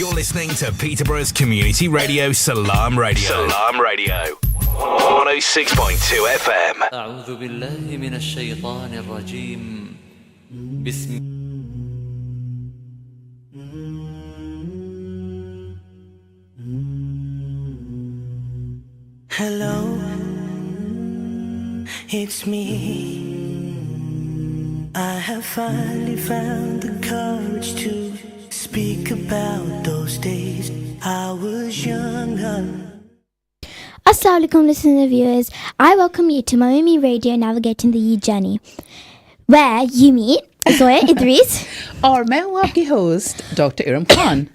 You're listening to Peterborough's community radio, Salam Radio. Salam Radio. 106.2 FM. أعوذ بالله من الشيطان الرجيم بسم Hello, it's me. I have finally found the courage to speak about those days I was younger. Assalamu alaikum listener viewers, I welcome you to Mummy Radio Navigating the Youth Journey, where you meet Zoya Idris और मैं हूँ आपकी host doctor Iram Khan.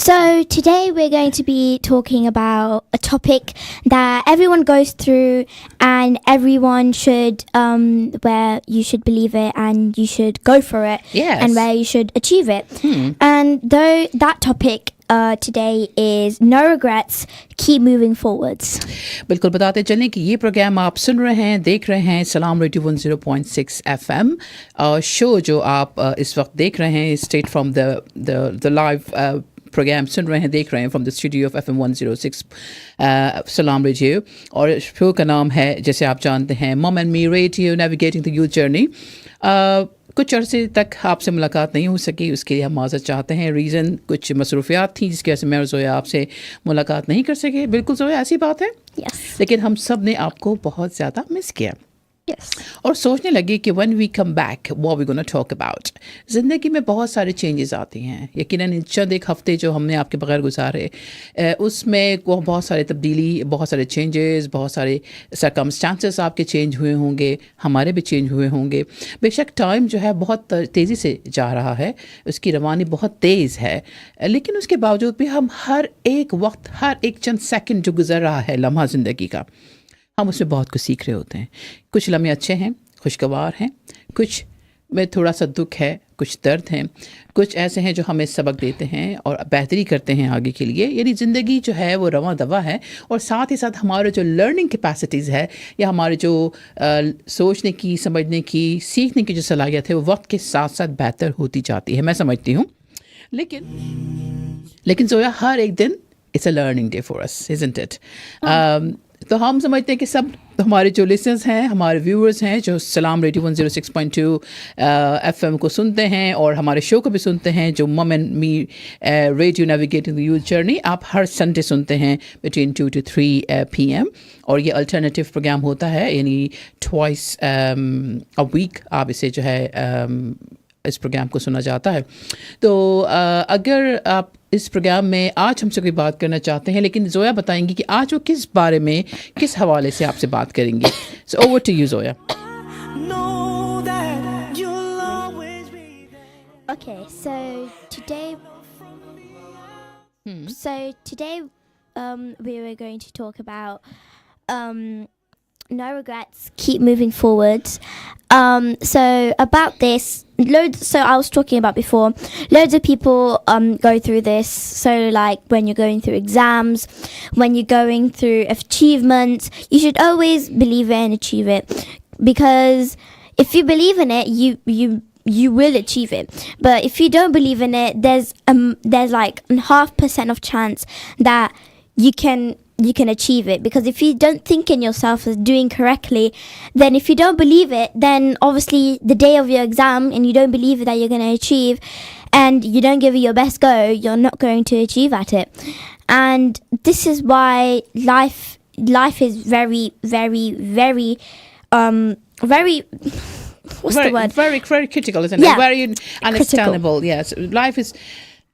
So today we're going to be talking about a topic that everyone goes through and everyone should where you should believe it and you should go for it. Yes. And where you should achieve it. And though that topic today is no regrets, keep moving forwards. बिल्कुल बताते चलें कि ये programme आप सुन रहे हैं, देख रहे हैं सलाम रेडियो 10.6 FM शो जो आप इस वक्त देख रहे हैं straight from the live programme सुन रहे हैं, देख रहे हैं from the studio of FM 106 सलाम रेडियो. और शो का नाम है, जैसे आप जानते हैं, मम and me radio navigating the youth journey. कुछ अरसे तक आपसे मुलाकात नहीं हो सकी, उसके लिए हम माज़रत चाहते हैं. रीज़न कुछ मसरूफियात थी जिसकी वजह से मैं और ज़ोया आपसे मुलाकात नहीं कर सके. बिल्कुल ज़ोया, ऐसी बात है. Yes. लेकिन हम सब ने आपको बहुत ज़्यादा मिस किया. Yes. और सोचने लगे कि when we come back what we gonna talk about. ज़िंदगी में बहुत सारे चेंजेस आती हैं. यकीनन चंद एक हफ़्ते जो हमने आपके बगैर गुजारे उसमें बहुत सारे तब्दीली, बहुत सारे चेंजेस, बहुत सारे सर्कमस्टांसेस आपके चेंज हुए होंगे, हमारे भी चेंज हुए होंगे. बेशक टाइम जो है बहुत तेज़ी से जा रहा है, उसकी रवानी बहुत तेज़ है, लेकिन उसके बावजूद भी हम हर एक वक्त, हर एक चंद सेकंड जो गुजर रहा है लम्हा ज़िंदगी का, हम उसमें बहुत कुछ सीख रहे होते हैं. कुछ लम्हे अच्छे हैं, खुशगवार हैं, कुछ में थोड़ा सा दुख है, कुछ दर्द हैं, कुछ ऐसे हैं जो हमें सबक देते हैं और बेहतरी करते हैं आगे के लिए. यानी ज़िंदगी जो है वो रवां दवा है. और साथ ही साथ हमारे जो लर्निंग कैपेसिटीज़ है या हमारे जो सोचने की, समझने की, सीखने की जो सलाहियत है वो वक्त के साथ साथ बेहतर होती जाती है, मैं समझती हूँ. लेकिन ज़ोया, हर एक दिन it's a learning day for us, isn't it? तो हम समझते हैं कि सब हमारे जो लिसनर्स हैं, हमारे व्यूअर्स हैं जो सलाम रेडियो 106.2 FM को सुनते हैं और हमारे शो को भी सुनते हैं, जो मम and me radio navigating the youth journey आप हर संडे सुनते हैं बिटवीन 2 to 3 PM. और ये अल्टरनेटिव प्रोग्राम होता है, यानी ट्वाइस अ वीक आप इसे जो है इस प्रोग्राम को सुना जाता है. तो अगर आप इस प्रोग्राम में आज हमसे कोई बात करना चाहते हैं, लेकिन ज़ोया बताएंगी कि आज वो किस बारे में, किस हवाले से आपसे बात करेंगी. So over to you Zoya. Okay, so today we were going to talk about no regrets, keep moving forwards. So about this, so I was talking about before, loads of people go through this. So like when you're going through exams, when you're going through achievements, you should always believe it and achieve it, because if you believe in it, you will achieve it. But if you don't believe in it, there's like 0.5% of chance that you can achieve it. Because if you don't think in yourself as doing correctly, then if you don't believe it, then obviously the day of your exam and you don't believe that you're going to achieve and you don't give it your best go, you're not going to achieve at it. And this is why life is very, very, very very what's the word? Very critical, isn't it? Very understandable. Yes, life is.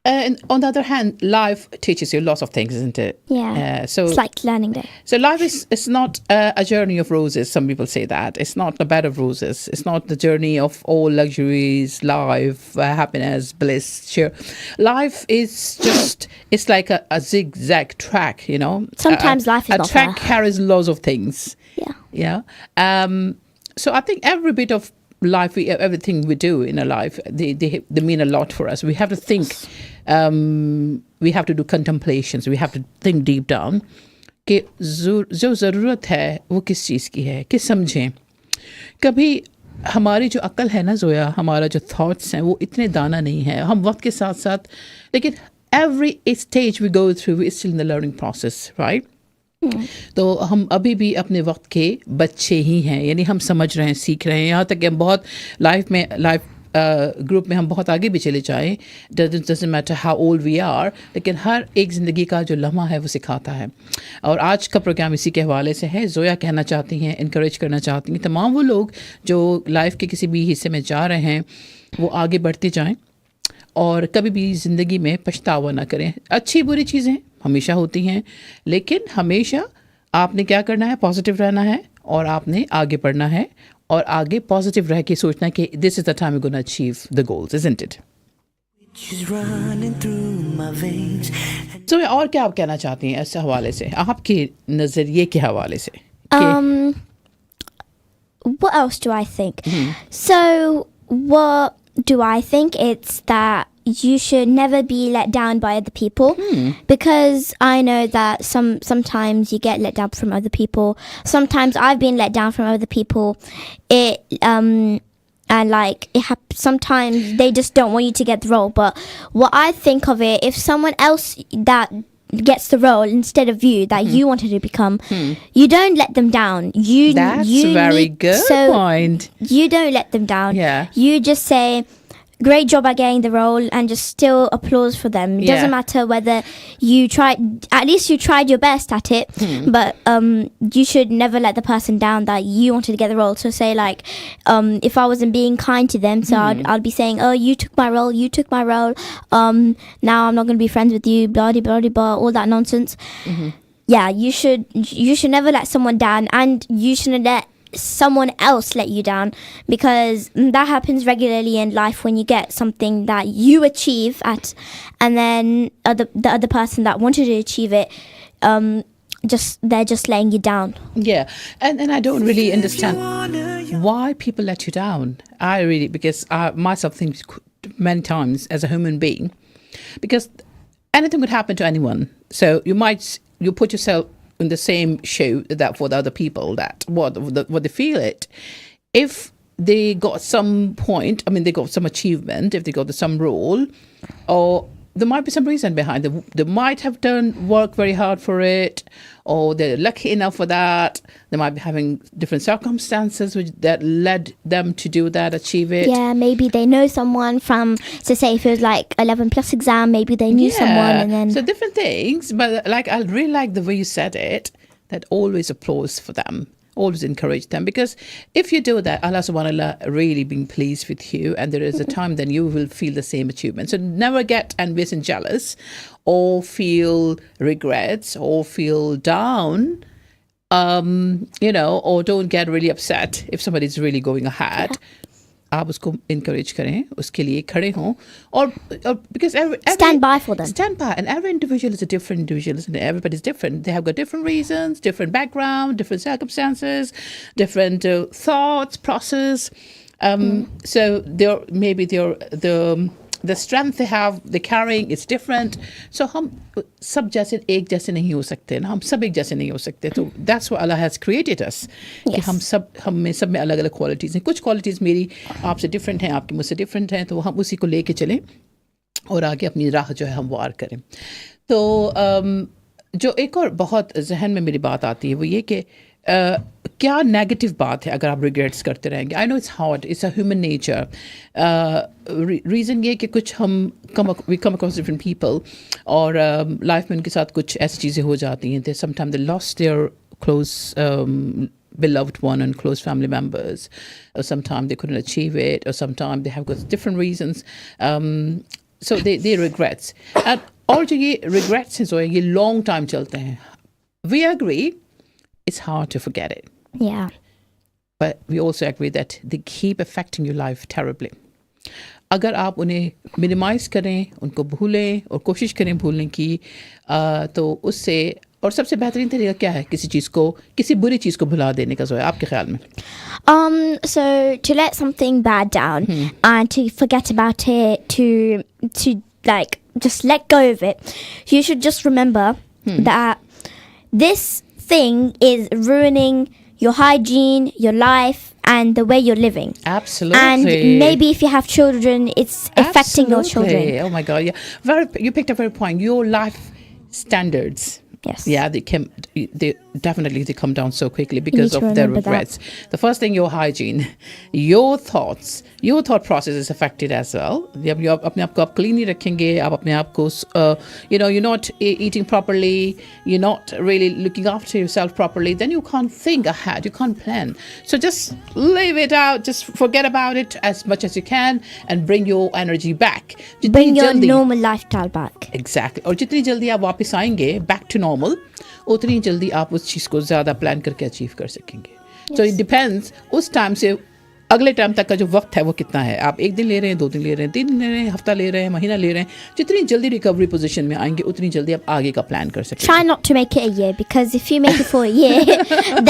And on the other hand, life teaches you lots of things, isn't it? Yeah. So it's like learning day. So life is not a journey of roses. Some people say that. It's not a bed of roses. It's not the journey of all luxuries, life, happiness, bliss, cheer. Life is just, it's like a zigzag track, you know. Sometimes life is not a track carries lots of things. Yeah. So I think every bit of life, everything we do in our life, they mean a lot for us. We have to think, we have to do contemplations, we have to think deep down कि जो ज़रूरत है वो किस चीज़ की है, कि समझें. कभी हमारी जो अक्ल है ना जोया, हमारा जो थॉट्स हैं वो इतने दाना नहीं है. हम वक्त के साथ साथ, लेकिन every stage we go through we still in the learning process, right? तो हम अभी भी अपने वक्त के बच्चे ही हैं, यानी हम समझ रहे हैं, सीख रहे हैं. यहाँ तक कि हम बहुत लाइफ ग्रुप में हम बहुत आगे भी चले जाएं, doesn't matter how old we are, लेकिन हर एक ज़िंदगी का जो लम्हा है वो सिखाता है. और आज का प्रोग्राम इसी के हवाले से है. जोया कहना चाहती हैं, इनकरेज करना चाहती हैं तमाम वो लोग जो लाइफ के किसी भी हिस्से में जा रहे हैं वो आगे बढ़ते जाएं और कभी भी ज़िंदगी में पछतावा ना करें. अच्छी बुरी चीज़ें हमेशा होती हैं, लेकिन हमेशा आपने क्या करना है, पॉजिटिव रहना है और आपने आगे बढ़ना है और आगे पॉजिटिव रह के सोचना कि this is the time we gonna achieve the goals, isn't it? Just running through my veins. तो और क्या आप कहना चाहती हैं इस हवाले से, आपके नज़रिए के हवाले से? What else do I think? So what do I think? It's that you should never be let down by other people, because I know that sometimes you get let down from other people. Sometimes I've been let down from other people. And like sometimes they just don't want you to get the role. But what I think of it, if someone else that gets the role instead of you that you wanted to become, you don't let them down. That's you very need- good so point. You don't let them down. Yeah. You just say, great job at getting the role, and just still applause for them. It Yeah. doesn't matter whether you tried, at least you tried your best at it, but you should never let the person down that you wanted to get the role. So say like, if I wasn't being kind to them, so I'd be saying, oh, you took my role, now I'm not going to be friends with you, blah, blah, blah, blah, all that nonsense. Yeah, you should never let someone down, and you shouldn't let someone else let you down, because that happens regularly in life when you get something that you achieve at, and then the other person that wanted to achieve it, they're just laying you down. Yeah, and I don't really understand why people let you down. I really, because I myself think many times as a human being, because anything could happen to anyone. So you put yourself in the same shoe that for the other people, that what they feel it. If they got some point, I mean, they got some achievement, if they got some role, or there might be some reason behind it. They might have done work very hard for it, or they're lucky enough for that. They might be having different circumstances that led them to do that, achieve it. Yeah, maybe they know someone from, so say if it was like 11 plus exam, maybe they knew someone, and then so different things. But like, I really like the way you said it, that always applause for them, always encourage them, because if you do that, Allah subhanahu wa ta'ala really being pleased with you, and there is a time then you will feel the same achievement. So never get envious and jealous, or feel regrets, or feel down, or don't get really upset if somebody is really going ahead. आप उसको encourage करें, उसके लिए खड़े हों, और because every stand by for them. Stand by, and every individual is a different individual, and everybody's different. They have got different reasons, different background, different circumstances, different thoughts, process. So the strength they have, the carrying is different. So हम सब जैसे एक जैसे नहीं हो सकते ना, हम सब एक जैसे नहीं हो सकते. तो that's why Allah has created us. कि हम सब में अलग अलग qualities हैं. कुछ qualities मेरी आपसे different हैं, आपकी मुझसे different हैं, तो हम उसी को लेके चलें और आगे अपनी राह जो है हम वार करें. तो जो एक और बहुत जहन में मेरी बात आती है वो ये कि क्या नेगेटिव बात है अगर आप रिग्रेट्स करते रहेंगे. I know it's hard, it's a human nature. Reason ये कि कुछ we come across different people, और लाइफ में उनके साथ कुछ ऐसी चीज़ें हो जाती हैं. They sometime they lost their close beloved one and close family members, or sometimes they couldn't achieve it, or sometimes they have got different reasons, so they regrets. And और जो ये regrets हैं जो ये long time चलते हैं. We agree it's hard to forget it, Yeah. but we also agree that they keep affecting your life terribly. अगर आप उन्हें मिनिमाइज करें, उनको भूलें और कोशिश करें भूलने की, तो उससे, और सबसे बेहतरीन तरीका क्या है किसी चीज़ को, किसी बुरी चीज़ को भुला देने का जो है आपके ख्याल में? So to let something bad down and to forget about it, to like just let go of it, you should just remember that this thing is ruining your hygiene, your life, and the way you're living. Absolutely. And maybe if you have children, it's affecting your children. Absolutely. Oh my God, yeah. You picked up a very point. Your life standards. Yes. Yeah, they definitely come down so quickly because to of their remember that. regrets. The first thing, your hygiene, your thoughts, your thought process is affected as well. जब आप अपने आप को आप clean नहीं रखेंगे, आप अपने आप को you're not eating properly, you're not really looking after yourself properly, then you can't think ahead, you can't plan. So just leave it out, just forget about it as much as you can and bring your energy back. Bring जितनी your जल्दी- normal lifestyle back. Exactly. और जितनी जल्दी आप वापस आएंगे back to normal, उतनी जल्दी आप उस चीज़ को ज़्यादा प्लान करके अचीव कर सकेंगे. So it depends उस टाइम से अगले टाइम तक का जो वक्त है वो कितना है. आप 1 दिन ले रहे हैं, 2 दिन ले रहे हैं, 3 दिन ले रहे हैं, हफ्ता ले रहे हैं, महीना ले रहे हैं. जितनी जल्दी रिकवरी पोजीशन में आएंगे उतनी जल्दी आप आगे का प्लान कर सकेंगे. Try not to make it a year, because if you make it for a year,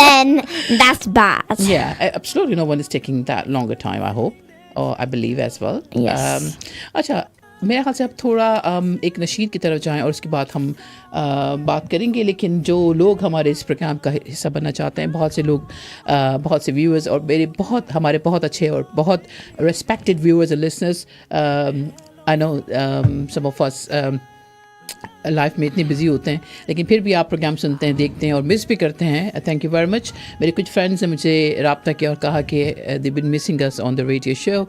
then that's bad. Yeah, absolutely. No one is taking that longer time, I hope, or I believe as well. Yes. अच्छा, मेरे ख्याल से अब थोड़ा एक नशीद की तरफ जाएं और उसके बाद हम बात करेंगे. लेकिन जो लोग हमारे इस प्रोग्राम का हिस्सा बनना चाहते हैं, बहुत से लोग, बहुत से व्यूअर्स और हमारे बहुत अच्छे और बहुत रेस्पेक्टेड व्यूअर्स और listeners, I know some of us life में इतने बिजी होते हैं, लेकिन फिर भी आप प्रोग्राम सुनते हैं, देखते हैं और मिस भी करते हैं. Thank you very much. मेरे कुछ फ्रेंड्स ने मुझे रब्ता किया और कहा कि they been missing us on the radio show.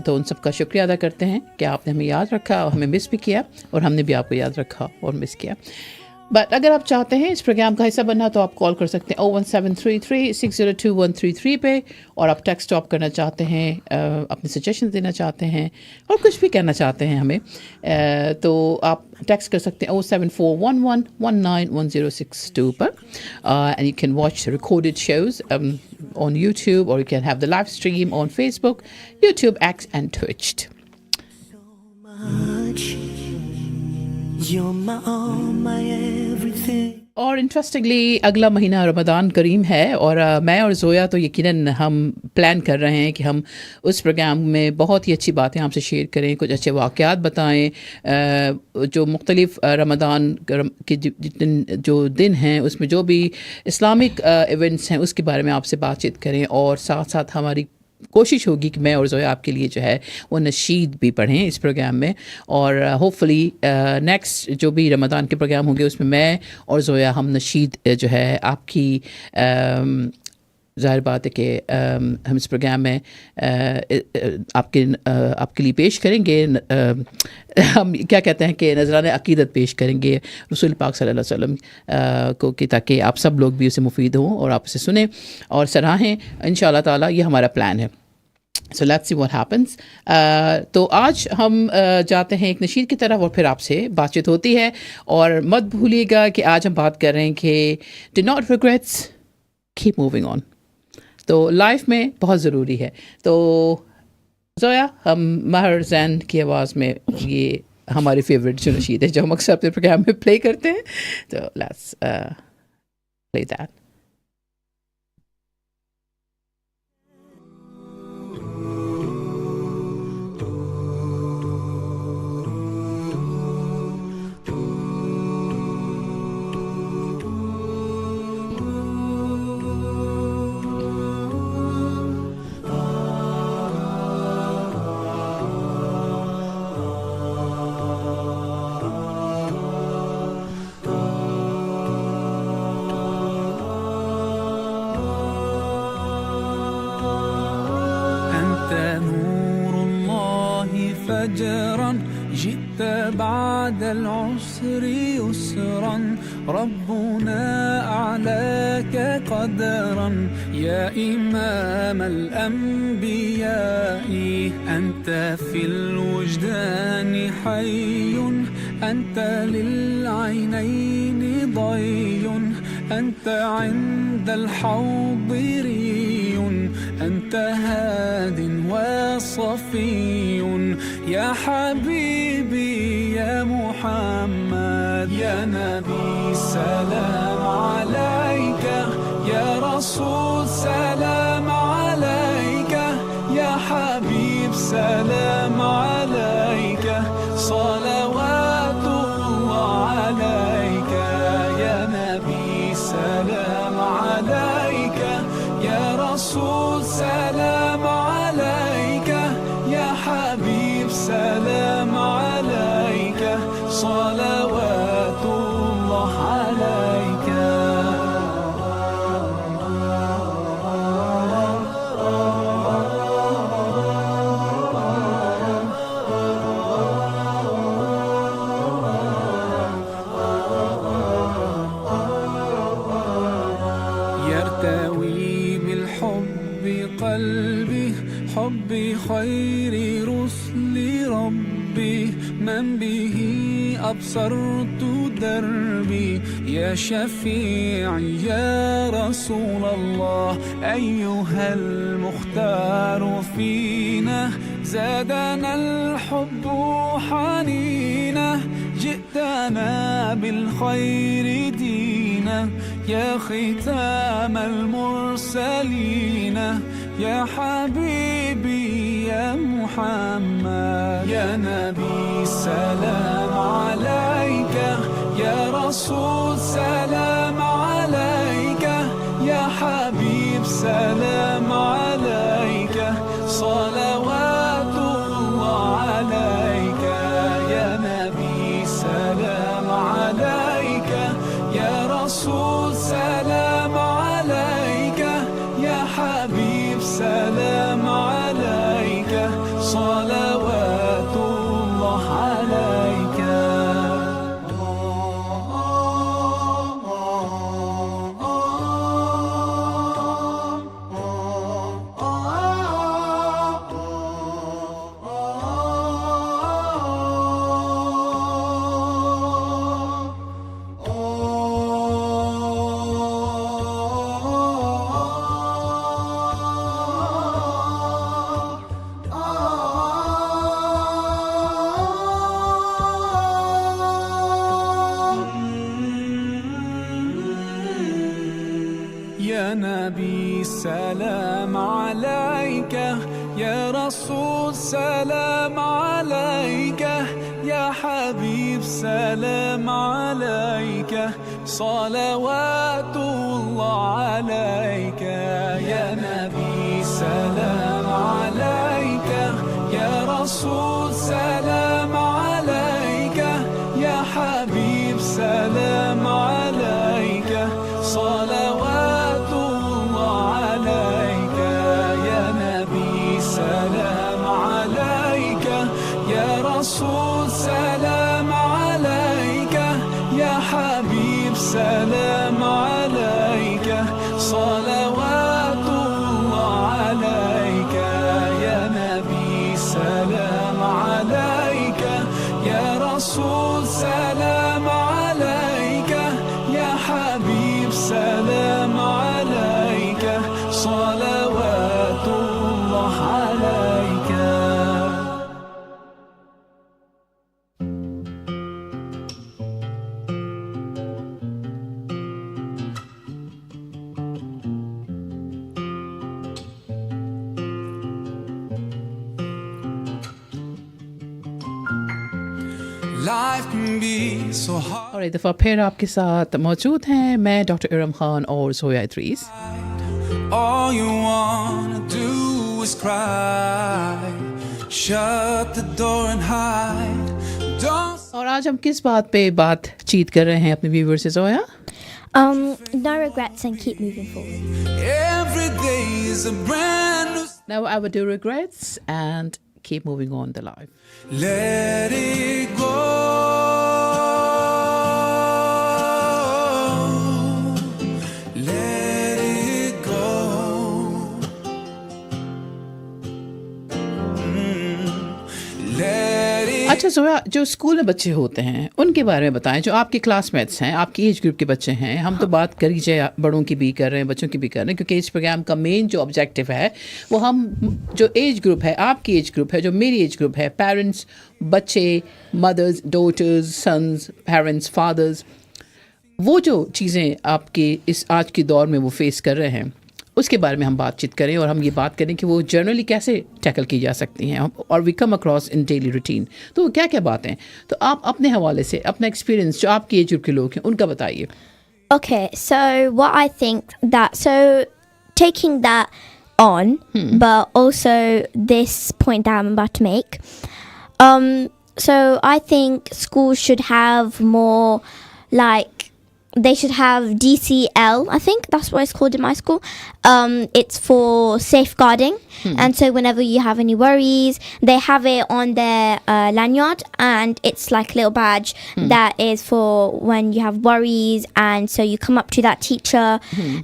तो उन सबका शुक्रिया अदा करते हैं कि आपने हमें याद रखा और हमें मिस भी किया, और हमने भी आपको याद रखा और मिस किया. बट अगर आप चाहते हैं इस प्रोग्राम का हिस्सा बनना तो आप कॉल कर सकते हैं 01733-602-133 पे, और आप टेक्स्ट स्टॉप करना चाहते हैं, अपने सजेशन देना चाहते हैं और कुछ भी कहना चाहते हैं हमें, तो आप टेक्स्ट कर सकते हैं 07411191062 पर. And you can watch recorded shows on YouTube, or you can have the live stream on Facebook, YouTube, X and Twitch. Much. You're my all, my everything. और इंटरेस्टिंगली अगला महीना रमज़ान करीम है, और मैं और ज़ोया तो यकीनन हम प्लान कर रहे हैं कि हम उस प्रोग्राम में बहुत ही अच्छी बातें आपसे शेयर करें, कुछ अच्छे वाक़यात बताएं, जो मुख्तलिफ़ रमज़ान के जितने जो दिन हैं उसमें जो भी इस्लामिक इवेंट्स हैं उसके बारे में आपसे बातचीत करें, और साथ साथ हमारी कोशिश होगी कि मैं और ज़ोया आपके लिए जो है वो नशीद भी पढ़ें इस प्रोग्राम में. और होपफुली नेक्स्ट जो भी रमज़ान के प्रोग्राम होंगे उसमें मैं और ज़ोया हम नशीद जो है आपकी ज़ाहिर बात है कि हम इस प्रोग्राम में आपके लिए पेश करेंगे, हम क्या कहते हैं कि नजराने अकीदत पेश करेंगे रसूल पाक सल्लल्लाहु अलैहि वसल्लम को, कि ताकि आप सब लोग भी उसे मुफीद हों और आप उसे सुने और सराहें. इंशाअल्लाह ताला ये हमारा प्लान है. So let's see what happens. तो आज हम जाते हैं एक नशीद की तरफ और फिर आपसे बातचीत होती है. और मत भूलिएगा कि आज हम बात कर रहे हैं कि do not regrets, keep moving on. तो लाइफ में बहुत ज़रूरी है. तो ज़ोया, हम महर जैन की आवाज़ में ये हमारी फेवरेट जो नशीद है जो हम अक्सर अपने प्रोग्राम में प्ले करते हैं, तो let's play that. فجرا جئت بعد العسر يسرا ربنا أعلاك قدرا يا إمام الأنبياء أنت في الوجدان حي أنت للعينين ضي أنت عند الحوض ري أنت هاد وصفي يا حبيبي يا محمد يا نبي سلام عليك يا رسول سلام عليك يا حبيب سلام عليك صلوات الله عليك يا نبي سلام عليك يا رسول رسول سلام عليك يا حبيب سلام عليك صلوات الله عليك يرتوي بالحب قلبي حب خير رسل ربي من به أبصرت دربي يا شفيعي يا رسول الله أيها المختار فينا زادنا الحب حنينا جئتنا بالخير دينا يا ختام المرسلين يا حبيبي يا محمد يا نبي سلام عليك يا رسول سلام عليك يا حبيب سلام عليك صلوات الله عليك يا نبي سلام عليك يا رسول سلام عليك يا حبيب سلام عليك صلوات الله عليك يا نبي سلام عليك يا رسول سلام عليك يا حبيب سلام عليك صلوات الله عليك يا نبي سلام عليك يا رسول سلام عليك يا حبيب سلام عليك صلوات الله عليك يا نبي سلام عليك يا رسول سلام عليك يا حبيب سلام عليك صلوات الله عليك يا نبي سلام عليك يا رسول سلام عليك يا حبيب سلام عليك صلوات الله عليك Life can be so hard. और एक दफ़ा फिर आपके साथ मौजूद हैं मैं डॉक्टर इरम खान और Zoya Idris. All you wanna do is cry. Shut the door and hide. Don't. और आज हम किस बात पे बातचीत कर रहे हैं अपने व्यूअर से Zoya? No regrets and keep moving forward. Every day is a brand new. Never ever do regrets and keep moving on the life. Let it go. Let it go. Let it. अच्छा जोया, जो school में बच्चे होते हैं उनके बारे में बताएं, जो आपके क्लासमेट्स हैं, आपकी एज ग्रुप के बच्चे हैं। हम तो बात कर लीजिए बड़ों की भी कर रहे हैं, बच्चों की भी कर रहे हैं, क्योंकि इस प्रोग्राम का मेन जो ऑब्जेक्टिव है वो हम जो एज ग्रुप है, आपकी एज ग्रुप है, जो मेरी एज ग्रुप है, पेरेंट्स, बच्चे, mothers, daughters, sons, parents, fathers, वो जो चीज़ें आपके इस आज के दौर में वो फेस कर रहे हैं उसके बारे में हम बातचीत करें और हम ये बात करें कि वो जनरली कैसे टैकल की जा सकती हैं और we come across in daily routine. तो क्या क्या बातें, तो आप अपने हवाले से अपना एक्सपीरियंस जो आपकी एज ग्रुप के लोग हैं उनका बताइए। Okay, so what I think that taking that on, but also this point that I'm about to make. So I think schools should have more, like, they should have DCL, I think that's what it's called in my school. It's for safeguarding. And so whenever you have any worries, they have it on their lanyard, and it's like a little badge that is for when you have worries. And so you come up to that teacher,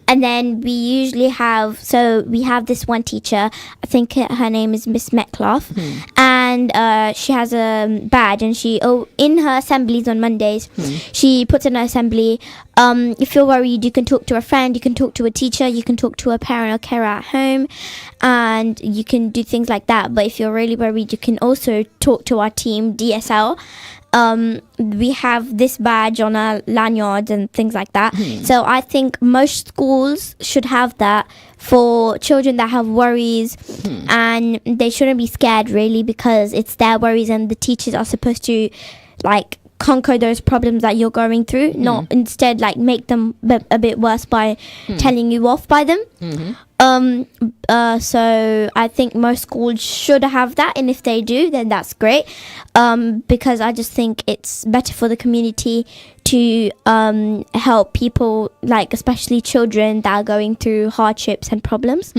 and then we usually have, so we have this one teacher, I think her name is Miss Metcalf, and she has a badge, and she, in her assemblies on Mondays, she puts in her assembly, if you're worried, you can talk to a friend, you can talk to a teacher, you can talk to a parent or carer at home, and you can do things like that. But if you're really worried, you can also talk to our team, DSL. We have this badge on our lanyards and things like that. So I think most schools should have that for children that have worries, and they shouldn't be scared really, because it's their worries, and the teachers are supposed to, like, conquer those problems that you're going through, not instead like make them a bit worse by telling you off by them. So I think most schools should have that, and if they do, then that's great, because I just think it's better for the community to help people, like especially children that are going through hardships and problems.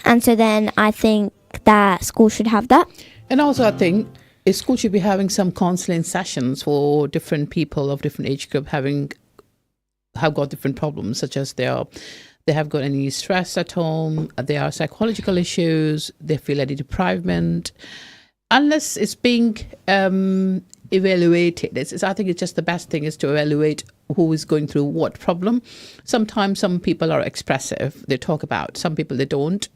And so then I think that schools should have that. And also I think a school should be having some counseling sessions for different people of different age group have got different problems, such as they have got any stress at home, there are psychological issues, they feel any deprivement. Unless it's being evaluated, I think it's just the best thing is to evaluate who is going through what problem. Sometimes some people are expressive, they talk about, some people they don't.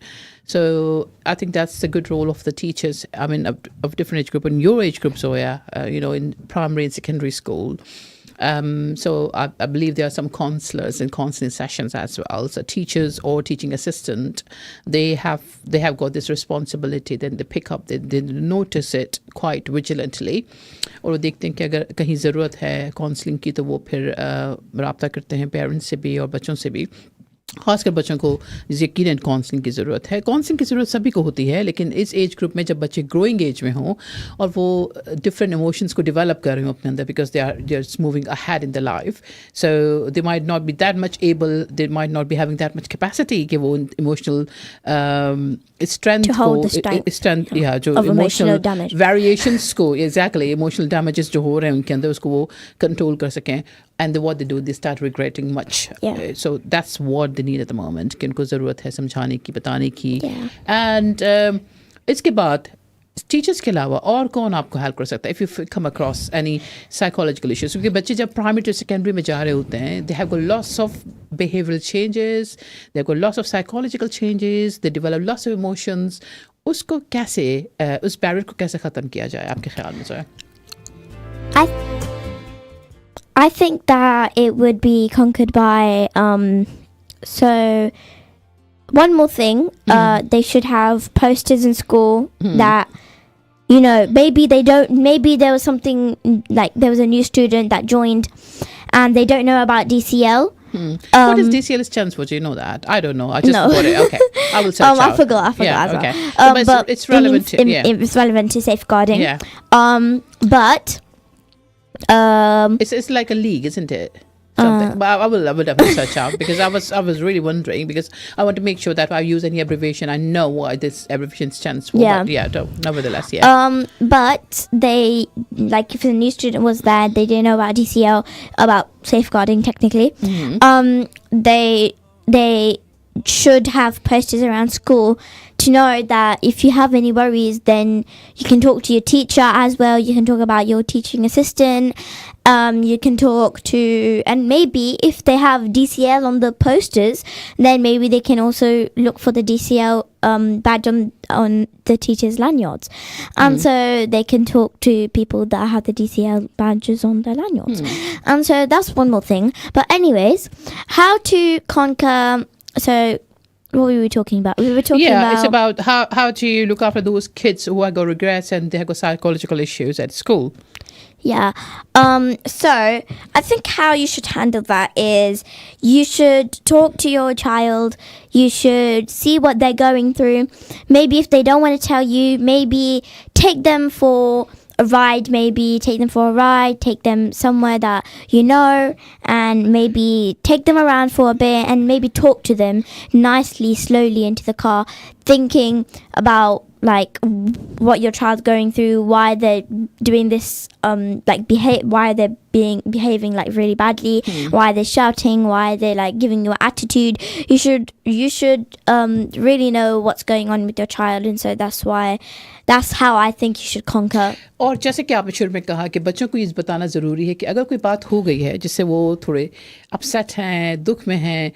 So I think that's the good role of the teachers, I mean, of different age group, and your age group, Zoya, in primary and secondary school. So I believe there are some counselors and counseling sessions as well. So teachers or teaching assistant, they have got this responsibility. Then they pick up, they notice it quite vigilantly, और वो देखते हैं कि अगर कहीं ज़रूरत है counselling की, तो वो फिर राब्ता करते हैं पेरेंट्स से भी और बच्चों से भी. खासकर बच्चों को यकीनन काउंसलिंग की ज़रूरत है. काउंसलिंग की ज़रूरत सभी को होती है, लेकिन इस एज ग्रुप में जब बच्चे ग्रोइंग एज में हों और वो डिफरेंट इमोशंस को डेवलप कर रहे हो अपने अंदर, because they are moving ahead in the life, so they might not be that much able, they might not be having that much capacity कि वो इमोशनल स्ट्रेंथ को, स्ट्रेंथ या जो इमोशनल वेरिएशंस को, एग्जैक्टली इमोशनल डैमेजेस जो हो रहे हैं उनके अंदर, उसको वो कंट्रोल कर सकें. And what they do, they start regretting much. So that's what they need at the moment. कि उनको ज़रूरत है समझाने की, बताने की. And इसके बाद टीचर्स के अलावा और कौन आपको हेल्प कर सकता है? If you come across any psychological issues, क्योंकि बच्चे जब प्राइमरी टू सेकेंडरी में जा रहे होते हैं, they have got lots of behavioral changes, they have got lots of psychological changes, they develop lots of emotions. उसको कैसे, उस बैरियर को कैसे ख़त्म किया जाए आपके ख्याल में जो है? I think that it would be conquered by, so one more thing, they should have posters in school that, maybe there was something, like there was a new student that joined and they don't know about DCL. What does DCL stand for? Do you know that? I don't know. I just got it. Okay. I will search out. I forgot yeah, as well. Okay. So but it's relevant to, it's relevant to safeguarding. Yeah. But it's like a league, isn't it? Something. But I will definitely search out, because I was really wondering, because I want to make sure that if I use any abbreviation, I know what this abbreviation stands for. Yeah. But nevertheless, yeah. But they, like, if a new student was there, they didn't know about DCL, about safeguarding technically. They should have posters around school to know that if you have any worries, then you can talk to your teacher as well. You can talk about your teaching assistant. You can talk to, and maybe if they have DCL on the posters, then maybe they can also look for the DCL badge on the teachers' lanyards. And so they can talk to people that have the DCL badges on their lanyards. And so that's one more thing. But anyways, how to conquer... So, what were we talking about? We were talking about... it's about how to look after those kids who have got regrets and they have got psychological issues at school. Yeah. So I think how you should handle that is you should talk to your child. You should see what they're going through. Maybe if they don't want to tell you, maybe take them for a ride, take them somewhere that you know, and maybe take them around for a bit and maybe talk to them nicely, slowly into the car, thinking about like what your child's going through, why they're doing this, why they're behaving like really badly, why they're shouting, why they're like giving you an attitude. You should really know what's going on with your child, and so that's how I think you should conquer. और जैसे कि आपने शुरू में कहा कि बच्चों को ये बताना ज़रूरी है कि अगर कोई बात हो गई है जिससे वो थोड़े अपसेट हैं, दुख में हैं,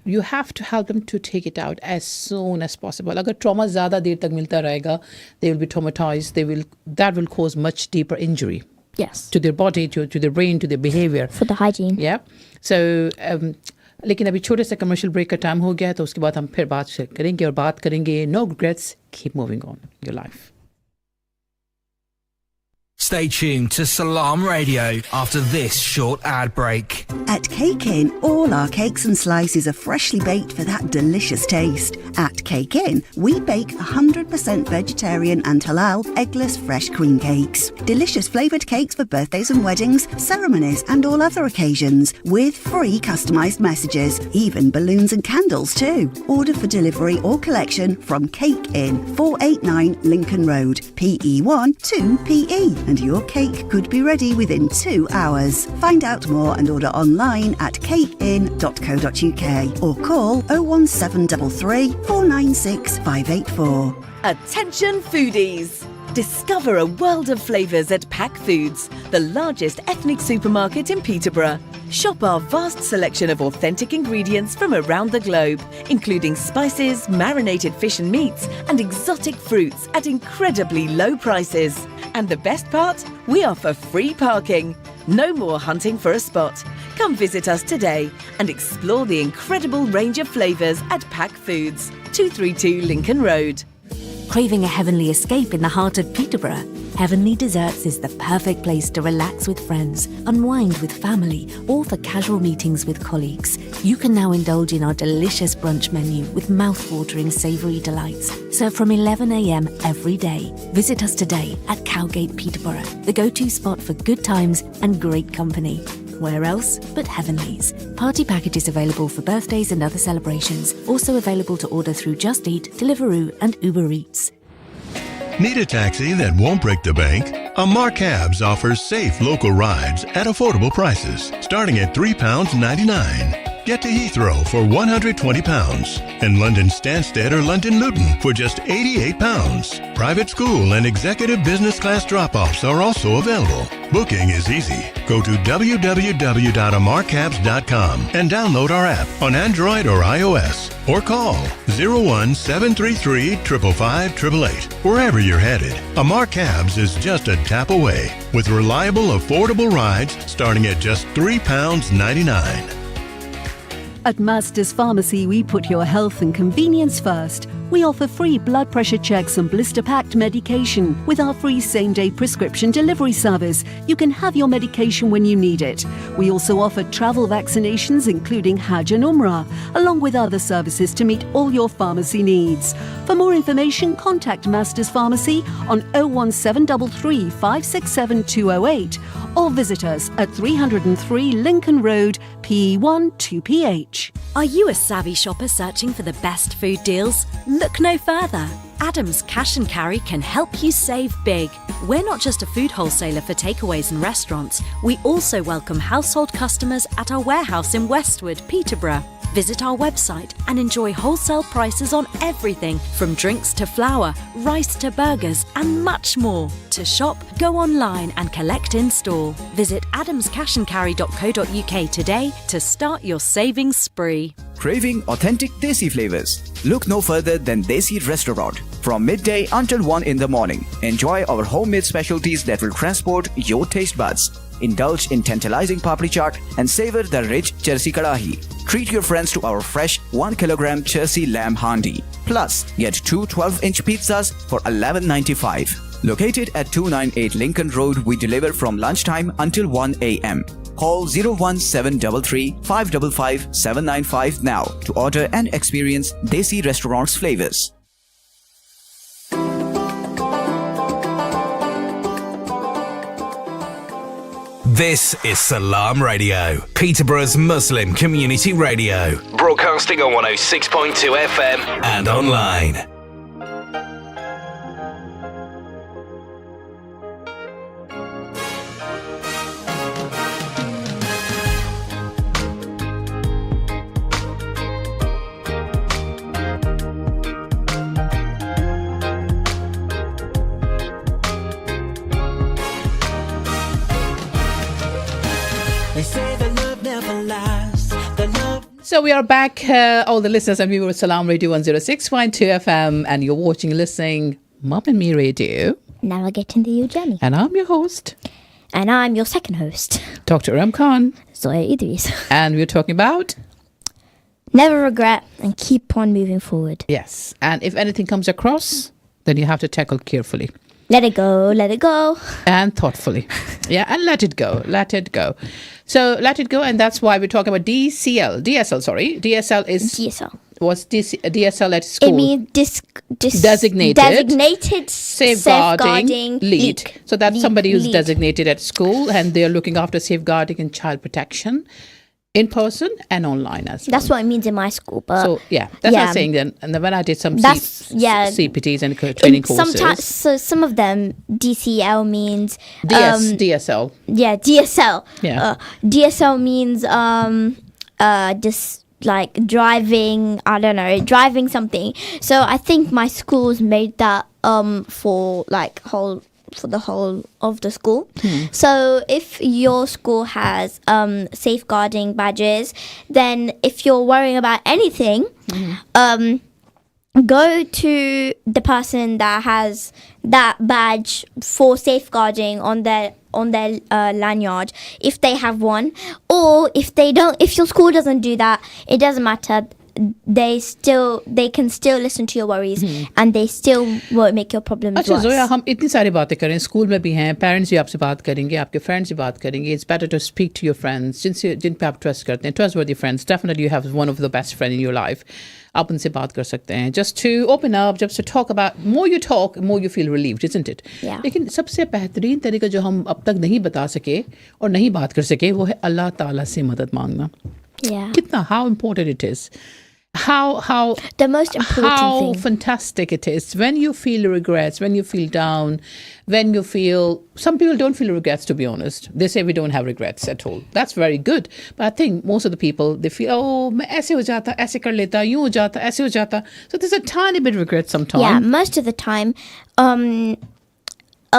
you have to help them to take it out as soon as possible. अगर ट्रॉमा ज़्यादा देर तक मिलता रहेगा, they will be traumatized. That will cause much deeper injury. Yes. To their body, to their brain, to their behavior. For the hygiene. Yeah. So लेकिन अभी छोटे से commercial break का टाइम हो गया है, तो उसके बाद हम फिर बात करेंगे और बात करेंगे no regrets, keep moving on your life. Stay tuned to Salam Radio after this short ad break. At Cake Inn, all our cakes and slices are freshly baked for that delicious taste. At Cake Inn, we bake 100% vegetarian and halal eggless fresh cream cakes. Delicious flavoured cakes for birthdays and weddings, ceremonies and all other occasions, with free customised messages, even balloons and candles too. Order for delivery or collection from Cake Inn, 489 Lincoln Road, PE1 2PE. And your cake could be ready within 2 hours. Find out more and order online at cakeinn.co.uk or call 01733 496 584. Attention foodies! Discover a world of flavours at Pack Foods, the largest ethnic supermarket in Peterborough. Shop our vast selection of authentic ingredients from around the globe, including spices, marinated fish and meats, and exotic fruits at incredibly low prices. And the best part? We offer free parking. No more hunting for a spot. Come visit us today and explore the incredible range of flavours at Pack Foods, 232 Lincoln Road. Craving a heavenly escape in the heart of Peterborough? Heavenly Desserts is the perfect place to relax with friends, unwind with family, or for casual meetings with colleagues. You can now indulge in our delicious brunch menu with mouth-watering savoury delights, served from 11 a.m. every day. Visit us today at Cowgate, Peterborough, the go-to spot for good times and great company. Where else but Heavenly's? Party packages available for birthdays and other celebrations. Also available to order through Just Eat, Deliveroo and Uber Eats. Need a taxi that won't break the bank? Amar Cabs offers safe local rides at affordable prices, starting at £3.99. Get to Heathrow for £120 and London Stansted or London Luton for just £88. Private school and executive business class drop-offs are also available. Booking is easy. Go to www.amarcabs.com and download our app on Android or iOS or call 01733 555 888. Wherever you're headed, Amar Cabs is just a tap away with reliable, affordable rides starting at just £3.99. At Master's Pharmacy, we put your health and convenience first. We offer free blood pressure checks and blister-packed medication. With our free same-day prescription delivery service, you can have your medication when you need it. We also offer travel vaccinations, including Hajj and Umrah, along with other services to meet all your pharmacy needs. For more information, contact Master's Pharmacy on 01733 567 208 or visit us at 303 Lincoln Road, PE1 2PH. Are you a savvy shopper searching for the best food deals? Look no further. Adams Cash and Carry can help you save big. We're not just a food wholesaler for takeaways and restaurants. We also welcome household customers at our warehouse in Westwood, Peterborough. Visit our website and enjoy wholesale prices on everything from drinks to flour, rice to burgers and much more. To shop, go online and collect in store. Visit adamscashandcarry.co.uk today to start your savings spree. Craving authentic Desi flavors? Look no further than Desi Restaurant. From midday until 1 in the morning, enjoy our homemade specialties that will transport your taste buds. Indulge in tantalizing papri chaat and savor the rich Chersi Kadahi. Treat your friends to our fresh 1 kilogram Chersi lamb handi. Plus, get 2 12-inch pizzas for $11.95. Located at 298 Lincoln Road, we deliver from lunchtime until 1 a.m. Call 01733 555 795 now to order and experience Desi Restaurant's flavors. This is Salam Radio, Peterborough's Muslim community radio. Broadcasting on 106.2 FM and online. So we are back, all the listeners and viewers, Salam Radio 106.2 FM, and you're watching, listening, Mum and Me Radio. Now I get into your journey. And I'm your host. And I'm your second host. Dr. Ram Khan. Zoya Idris. And we're talking about? Never regret and keep on moving forward. Yes. And if anything comes across, then you have to tackle carefully. Let it go, let it go. And thoughtfully. Yeah, and let it go, let it go. So let it go, and that's why we're talking about DSL, sorry. DSL is... DSL. What's DSL at school? It means designated safeguarding lead. So that's somebody who's designated at school, and they're looking after safeguarding and child protection in person and online as well. That's what it means in my school. But so yeah, that's what I'm saying then. And then when I did some CPTs and training courses. Sometimes, so some of them DCL means DSL. Yeah, DSL. Yeah. DSL means just like driving. I don't know, driving something. So I think my schools made that for the whole of the school. So if your school has safeguarding badges, then if you're worrying about anything, go to the person that has that badge for safeguarding on their lanyard, if they have one, or if they don't, if your school doesn't do that, it doesn't matter. They can still listen to your worries and they still won't make your problems worse. अच्छा जोया, हम इतनी सारी बातें करें, school में भी हैं, parents भी आपसे बात करेंगे, आपके फ्रेंड्स से बात करेंगे. It's better to speak to your friends जिन पे आप ट्रस्ट करते हैं, trustworthy friends. Definitely you have one of the best friend in your life. आप उनसे बात कर सकते हैं. Just to open up, just to talk about, more you talk, more you feel relieved, isn't it? Yeah. लेकिन सबसे बेहतरीन तरीका जो हम अब तक नहीं बता सके और नहीं बात कर सके, वो है अल्लाह ताला से मदद मांगना. Yeah. कितना, how important it is. How the most important thing. Fantastic it is when you feel regrets, when you feel down, when you feel, some people don't feel regrets, to be honest. They say we don't have regrets at all. That's very good, but I think most of the people, they feel, oh, मैं ऐसे हो जाता, ऐसे कर लेता, यूं हो जाता, ऐसे हो जाता. So there's a tiny bit of regret sometimes. Yeah, most of the time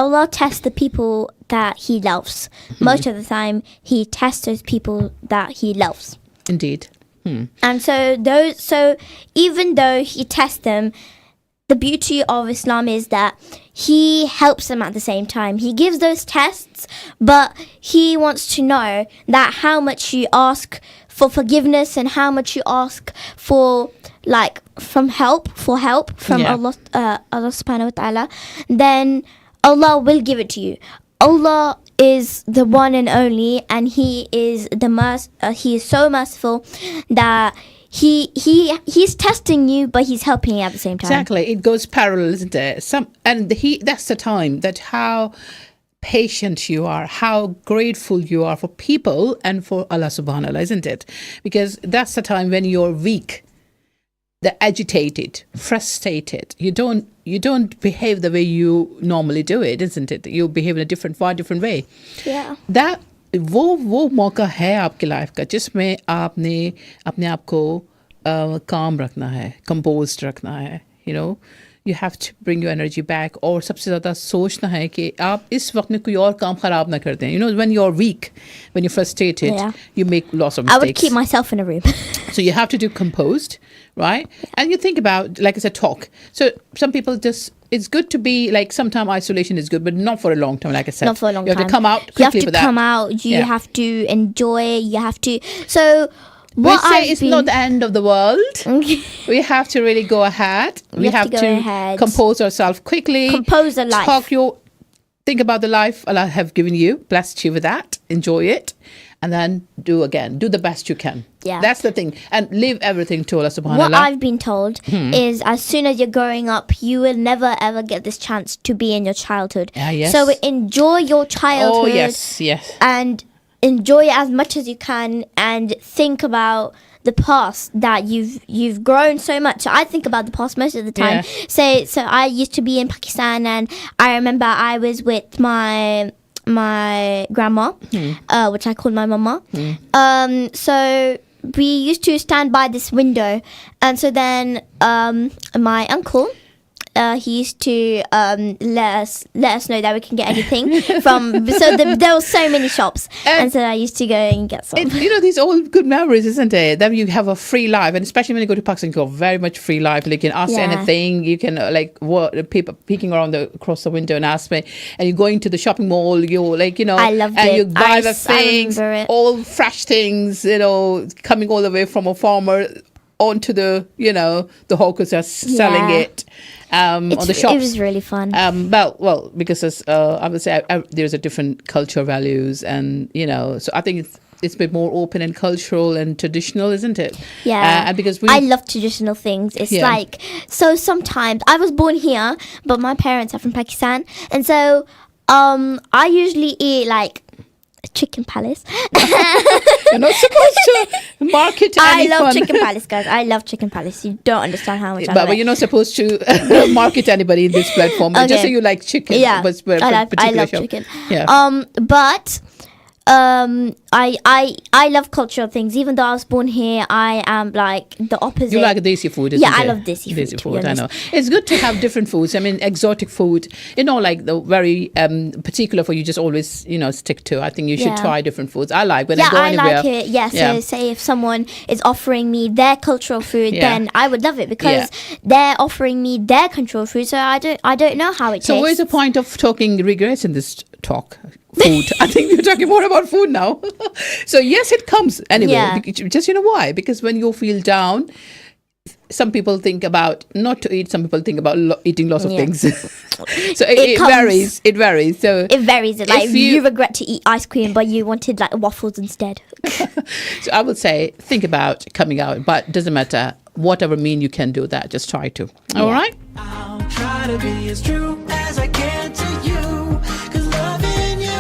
Allah tests the people that he loves. Most of the time he tests those people that he loves. Indeed. And so even though he tests them, the beauty of Islam is that he helps them at the same time. He gives those tests, but he wants to know that how much you ask for forgiveness and how much you ask for help from Allah subhanahu wa ta'ala, then Allah will give it to you. Allah is the one and only, and he is he is so merciful that he's testing you, but he's helping you at the same time. Exactly, it goes parallel, isn't it? That's the time that how patient you are, how grateful you are for people and for Allah subhanahu wa ta'ala, isn't it? Because that's the time when you're weak, the agitated, frustrated. You don't behave the way you normally do it, isn't it? You behave in a far different way. Yeah. That वो मौका है आपकी life का जिसमें आपने अपने आप को calm रखना है, composed रखना है. You know, you have to bring your energy back. और सबसे ज़्यादा सोचना है कि आप इस वक्त में कोई और काम खराब ना कर दें. You know, when you're weak, when you're frustrated, you make lots of mistakes. I would keep myself in a room. So you have to do composed, right? And you think about, like I said, talk. So some people it's good to be, like, sometime isolation is good, but not for a long time, like I said. Not for a long time. You have to come out quickly You have to come out. You have to enjoy. You have to... So We say it's not the end of the world. We have to really go ahead. We have to go ahead. compose ourselves quickly. Compose a life. Think about the life Allah have given you. Blessed you with that. Enjoy it. And then do the best you can. Yeah. That's the thing. And leave everything to Allah subhanahu wa What ta'ala. I've been told is as soon as you're growing up, you will never ever get this chance to be in your childhood. Yes. So enjoy your childhood. Oh, yes. And enjoy it as much as you can and think about the past that you've grown so much. So I think about the past most of the time. Yeah. So I used to be in Pakistan, and I remember I was with my grandma, which I called my mama. So we used to stand by this window, and so then my uncle, he used to let us know that we can get anything from. So there were so many shops, and so I used to go and get some. These all good memories, isn't it? That you have a free life, and especially when you go to Pakistan, you have very much free life. Like, you can ask anything. You can people peeking around across the window and ask me. And you're going to the shopping mall. I loved and it. you buy the I things, remember it. all fresh things. Coming all the way from a farmer onto the hawkers are selling it. On the shops. It was really fun. Well, because I would say there's a different cultural values, and so I think it's a bit more open and cultural and traditional, isn't it? Yeah. And because I love traditional things. It's like, so sometimes I was born here, but my parents are from Pakistan, and so I usually eat like Chicken Palace. You're not supposed to market anyone. I love Chicken Palace, guys. I love Chicken Palace. You don't understand how much I love But you're not supposed to market anybody in this platform. Okay. Just say you like chicken. Yeah, I love show. chicken. Yeah. But I love cultural things. Even though I was born here, I am like the opposite. You like desi food, isn't it? I love desi food. I know. It's good to have different foods. I mean, exotic food, like the very particular for you just always, stick to. I think you should try different foods. I like when I go anywhere. I like it. Yeah, so say if someone is offering me their cultural food, then I would love it because they're offering me their cultural food. So I don't know how it tastes. So where's the point of talking regrets in this talk? Food. I think we're talking more about food now. So yes, it comes anyway. Yeah. Just why? Because when you feel down, some people think about not to eat. Some people think about eating lots of things. So it varies. It varies. So it varies. Like you regret to eat ice cream, but you wanted like waffles instead. So I would say think about coming out, but doesn't matter. Whatever mean you can do that. Just try to. All right. I'll try to be as true as I can to you. 'Cause loving you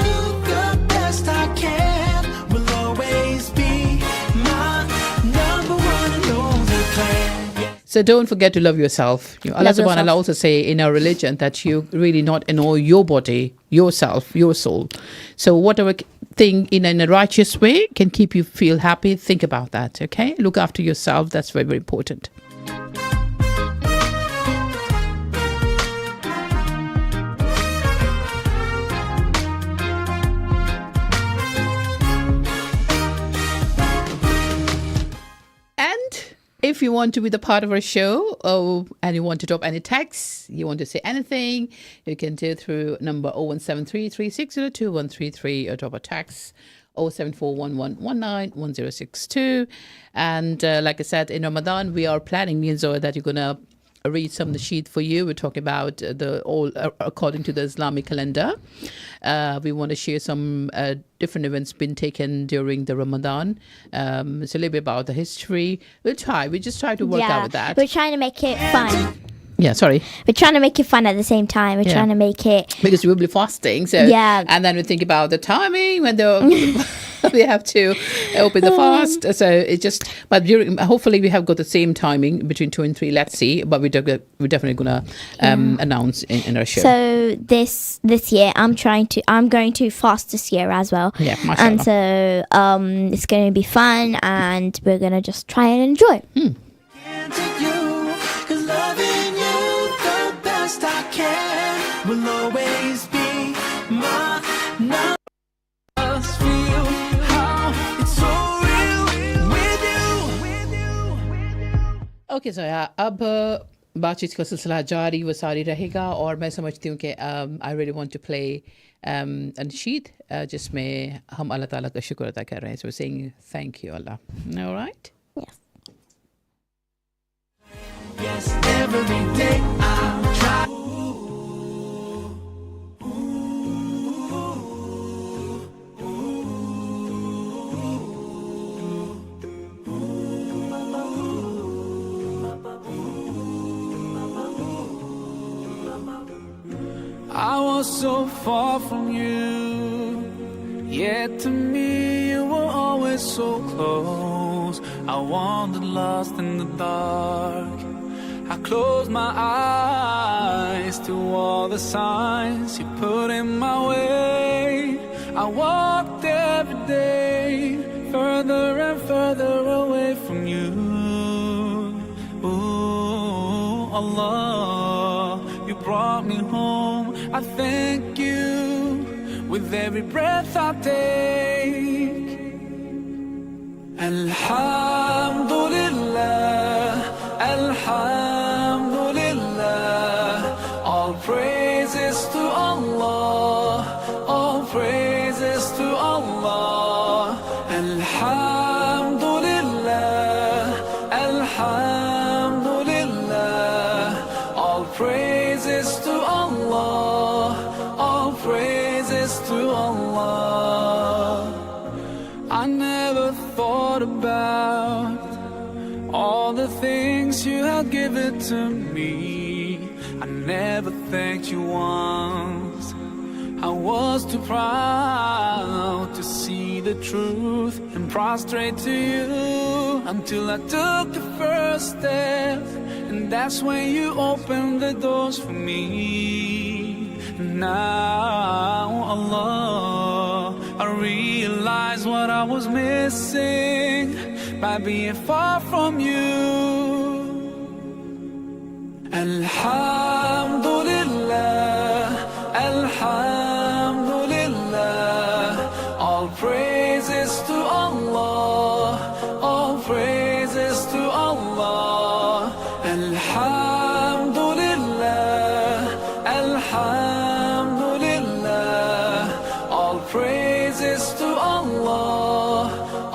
the best I can will always be my number one and only plan. So don't forget to love yourself. Allah subhanahu wa ta'ala also say in our religion that you really not know your body, yourself, your soul. So whatever thing in a righteous way can keep you feel happy, think about that, okay? Look after yourself. That's very, very important. If you want to be the part of our show and you want to drop any text, you want to say anything, you can do through number 01733602133 or drop a text 07411191062. And like I said, in Ramadan, we are planning, me and Zoe, that you're going to read some of the sheet for you. We're talking about according to the Islamic calendar. We want to share some different events been taken during the Ramadan. It's a little bit about the history. We just try to work out with that. We're trying to make it fun. Yeah, sorry. We're trying to make it fun at the same time. We're trying to make it... Because we'll be fasting. So, and then we think about the timing when we have to open the fast. So it just... But hopefully we have got the same timing between 2 and 3. Let's see. But we're definitely going to announce in our show. So this year, I'm going to fast this year as well. Yeah, mashallah. And so it's going to be fun and we're going to just try and enjoy. I can will always be my number. Feel how it's so real with you. Okay, so अब बातचीत का सिलसिला जारी व सारी रहेगा और मैं समझती हूँ कि I really want to play अनशीद जिसमें हम अल्लाह ताला का शुक्र अदा कर रहे हैं. So we're saying thank you Allah. All right? Yes, every day I try. I was so far from you, yet to me you were always so close. I wandered lost in the dark. I closed my eyes to all the signs you put in my way. I walked every day further and further away from you. Ooh, Allah, you brought me home. I thank you with every breath I take. Alhamdulillah, Alhamdulillah. All praises to Allah, all praises to Allah. Alhamdulillah, Alhamdulillah. All praises to Allah, all praises to Allah. I never thought about all the things you have given to me. I never thanked you once. I was too proud to see the truth and prostrate to you until I took the first step. And that's when you opened the doors for me. Now, Allah, I realize what I was missing by being far from you. Alhamdulillah, Alhamdulillah. All praises to Allah, all praises to Allah. Alhamdulillah, Alhamdulillah. All praises to Allah,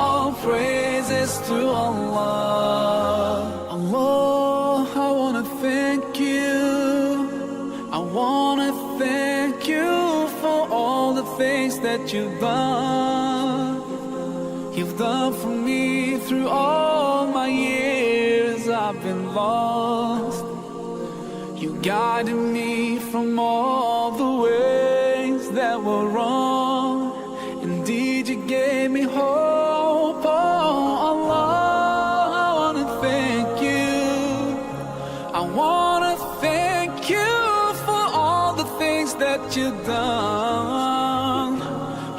all praises to Allah. Allah, I wanna thank you. I wanna thank you for all the things that you've done. You've done for me through all my years I've been lost. You guided me from all the ways that were wrong. Indeed, you gave me hope. Oh, Allah, I wanna thank you. I wanna thank you for all the things that you've done.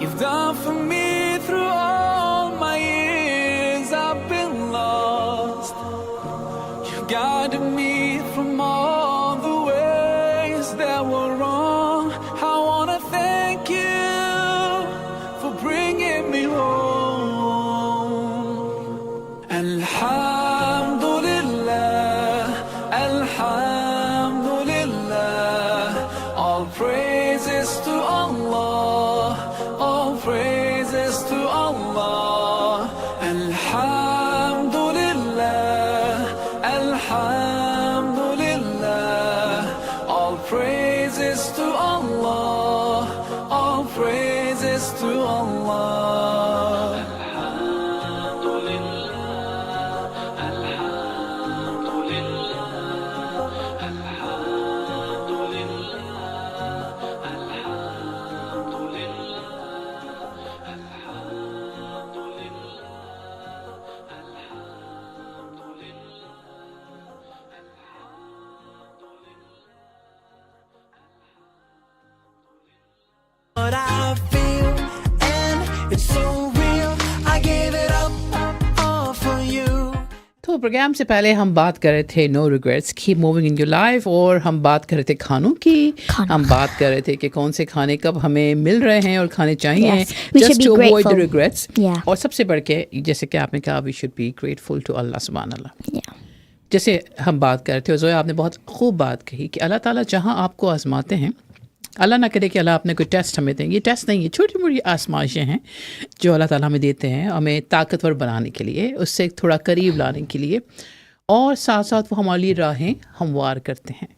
You've done for me through all my years I've been lost. You guided me from all the ways that were wrong. I wanna thank you for bringing me home. Alhamdulillah, Alhamdulillah. All praises to Allah, all praises to Allah. Alhamdulillah, Alhamdulillah. All praises to Allah, all praises to Allah. What I feel, and it's so real. I gave it up all for you. तो programme से पहले हम बात कर रहे थे no regrets, keep moving in your life, और हम बात कर रहे थे खानों की. हम बात कर रहे थे कि कौन से खाने कब हमें मिल रहे हैं और खाने चाहिए, just to avoid the regrets. और सबसे बढ़ के जैसे कि आपने कहा, we should be grateful to अल्लाह सुब्हान अल्लाह. जैसे हम बात कर रहे थे, जोया आपने बहुत खूब बात कही कि अल्लाह ताला जहाँ आपको आजमाते हैं, अल्लाह ना करे कि अल्लाह आपने कोई टेस्ट हमें दें, ये टेस्ट नहीं है, छोटी मोटी आजमाइशें हैं जो अल्लाह ताला हमें देते हैं हमें ताकतवर बनाने के लिए, उससे थोड़ा करीब लाने के लिए, और साथ साथ वो हमारे लिए राहें हमवार करते हैं,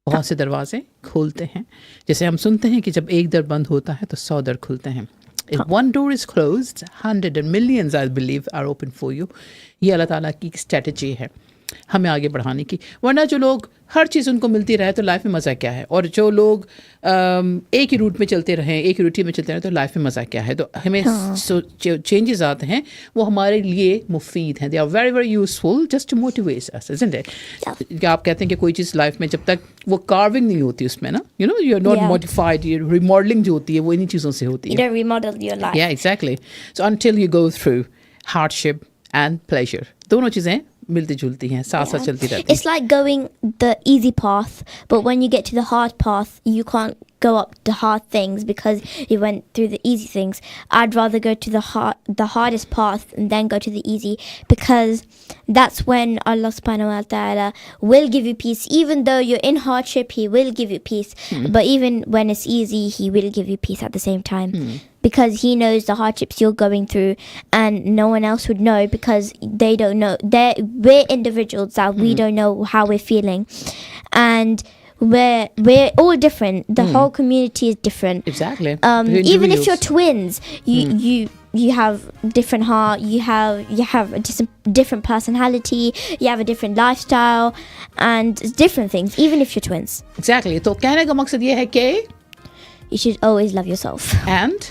बहुत से दरवाजे खोलते हैं। जैसे हम सुनते हैं कि जब एक दर बंद होता है तो 100 दर खुलते हैं। If one door is closed, 100 and millions, I believe, are open for you. ये अल्लाह ताला की स्ट्रेटजी है हमें आगे बढ़ाने की। वरना जो लोग हर चीज़ उनको मिलती रहे तो लाइफ में मज़ा क्या है, और जो लोग एक ही रूट में चलते रहें, एक ही रूटीन में चलते रहें तो लाइफ में मज़ा क्या है। तो हमें जो चेंजेस आते हैं वो हमारे लिए मुफीद हैं। They are very very useful just to motivate us, isn't it? आप कहते हैं कि कोई चीज़ लाइफ में जब तक वो कार्विंग नहीं होती उसमें ना, you know, you are not modified, ये रिमॉडलिंग जो होती है वो इन्हीं चीज़ों से होती है। You don't remodel your life. Yeah, exactly. So until you go through hardship and pleasure, दोनों चीज़ें मिलती जुलती हैं, साथ साथ चलती रहती हैं। It's like going the easy path, but when you get to the hard path, you can't go up the hard things because you went through the easy things. I'd rather go to the hardest path and then go to the easy, because that's when Allah subhanahu wa ta'ala will give you peace. Even though you're in hardship, He will give you peace. But even when it's easy, He will give you peace at the same time. Because He knows the hardships you're going through, and no one else would know because they don't know. We're individuals that we don't know how we're feeling, and we're all different. The whole community is different. Exactly. Even if you're twins, you have different heart. You have a different personality. You have a different lifestyle, and it's different things. Even if you're twins. Exactly. तो कहने का मकसद ये है कि you should always love yourself. And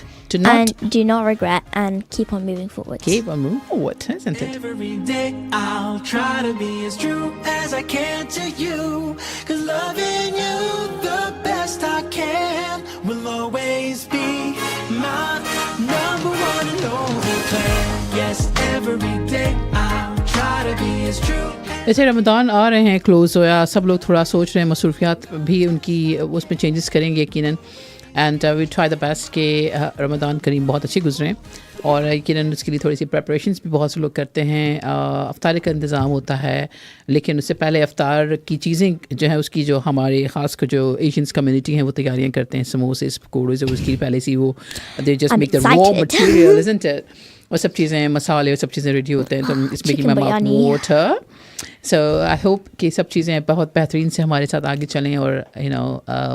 do not regret, and keep on moving forward. Keep on moving forward, isn't it? Every day I'll try to be as true as I can to you, 'cause loving you the best I can will always be my number one and only plan. Yes, every day I'll try to be as true. जैसे रमज़ान आ रहे हैं, close होया, सब लोग थोड़ा सोच रहे हैं, मसरूफियात भी उनकी उसमें चेंजेस करेंगे यकीनन। And we try the best कि रमज़ान करीम बहुत अच्छी गुजरें, और यकीनन उसके लिए थोड़ी सी प्रेपरेशंस भी बहुत से लोग करते हैं। अफ्तार का इंतज़ाम होता है, लेकिन उससे पहले अफ्तार की चीज़ें जो है उसकी जो हमारे ख़ास कर जो एशियंस कम्युनिटी हैं वो तैयारियां करते हैं, समोसे पकौड़े से, उसकी पहले से वो they just make the raw material, isn't it? और सब चीज़ें मसाले और सब चीज़ें रेडी होते हैं, तो it's making my mouth water. So I hope कि सब चीज़ें बहुत बेहतरीन से हमारे साथ आगे चलें, और you know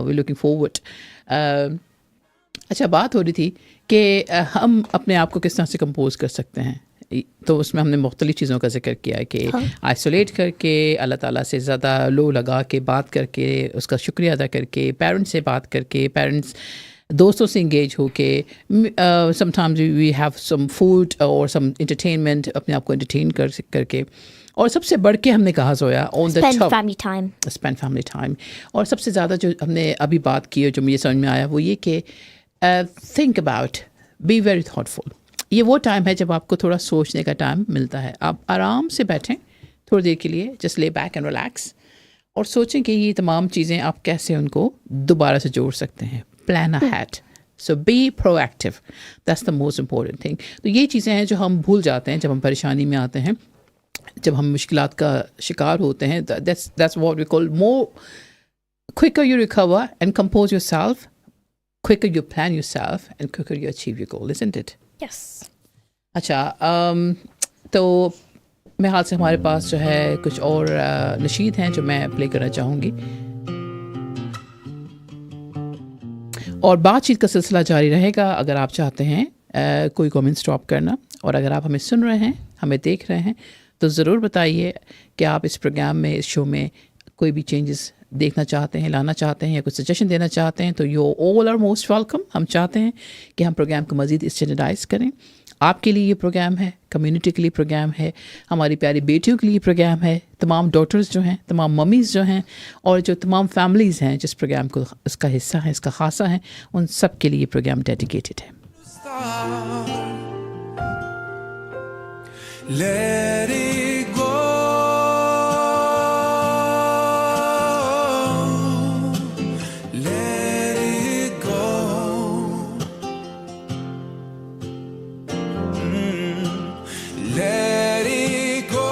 we looking forward. अच्छा, बात हो रही थी कि हम अपने आप को किस तरह से कंपोज कर सकते हैं, तो उसमें हमने मुख्तलिफ़ चीज़ों का जिक्र किया है कि आइसोलेट करके, अल्लाह ताला से ज़्यादा लो लगा के बात करके, उसका शुक्रिया अदा करके, पेरेंट्स से बात करके, पेरेंट्स दोस्तों से इंगेज होके, sometimes we have some food और सम एंटरटेनमेंट, अपने आप को एंटरटेन करके, और सबसे बढ़ के हमने कहा Zoya on the top spend family time. और सबसे ज़्यादा जो हमने अभी बात की है, जो मुझे समझ में आया, वो ये कि think about, be very thoughtful. ये वो टाइम है जब आपको थोड़ा सोचने का टाइम मिलता है। आप आराम से बैठें थोड़ी देर के लिए, जस्ट ले बैक एंड रिलैक्स, और सोचें कि ये तमाम चीज़ें आप कैसे उनको दोबारा से जोड़ सकते हैं। Plan ahead, so be proactive, that's the most important thing. तो ये चीज़ें हैं जो हम भूल जाते हैं जब हम परेशानी में आते हैं, जब हम मुश्किलात का शिकार होते हैं। That's what we call more quicker you recover and compose yourself, quicker you plan yourself, and quicker you achieve your goal, isn't it? Yes. अच्छा, तो मेरे ख्याल से हमारे पास जो है कुछ और नशीद हैं जो मैं प्ले करना चाहूँगी, और बातचीत का सिलसिला जारी रहेगा। अगर आप चाहते हैं कोई कमेंट्स ड्रॉप करना, और अगर आप हमें सुन रहे हैं, हमें देख रहे हैं, तो ज़रूर बताइए कि आप इस प्रोग्राम में, इस शो में कोई भी चेंजेस देखना चाहते हैं, लाना चाहते हैं, या कुछ सजेशन देना चाहते हैं, तो you all are most welcome. हम चाहते हैं कि हम प्रोग्राम को मज़ीद स्टैंडर्डाइज करें। आपके लिए ये प्रोग्राम है, कम्युनिटी के लिए प्रोग्राम है, हमारी प्यारी बेटियों के लिए प्रोग्राम है, तमाम डॉटर्स जो हैं, तमाम मम्मीज़ जो हैं, और जो तमाम फैमिलीज़ हैं जिस प्रोग्राम को इसका हिस्सा है, इसका खासा है, उन सब के लिए ये प्रोग्राम डेडिकेटेड है। Let it go. Let it go. Let it go.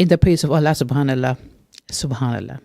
in the praise of Allah, subhanallah, subhanallah.